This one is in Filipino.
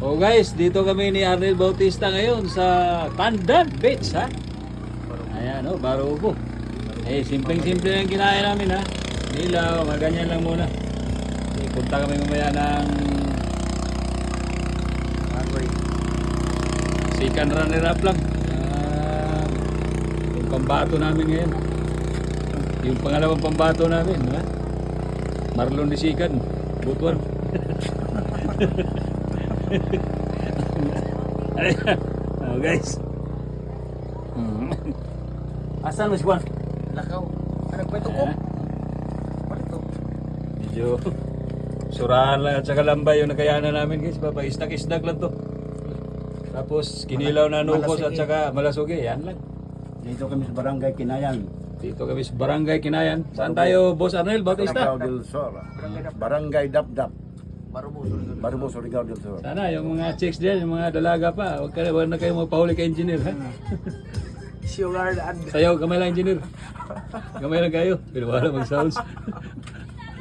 Oh guys, dito kami ni Arnel Bautista ngayon sa Pandan Beach, ha? Ayan, oh, Barubo. Eh, simpleng-simple lang kinain namin, ha? Nilaw, maganyan lang muna. Eh, punta kami mamaya ng Sikan runner up lang. Yung pambato namin ngayon. Yung pangalawang pambato namin, ha? Marlon de Sikan, Butuan. Oh guys. Asan mo si Juan? Lakaw. Ano kwento ko? Ano to? Medyo surahan lang at saka lambay yung nakayanan namin guys. Isdak-isdak lang to. Tapos kinilaw na nukos at saka malasugi. Yan lang. Dito kami sa Barangay Kinayan. Dito kami sa Barangay Kinayan. Saan tayo, Boss Arnel Bautista? Surigao del Sur. Barangay Dapdap. Marubuso. Barbo, Surigao del Sur. Sana yung mga chicks diyan, yung mga dalaga pa. Huwag na kayo magpahuli ka engineer, ha? Sugar and Sayaw, kamay lang engineer. Kamay lang kayo. Pero wala mag-sounds.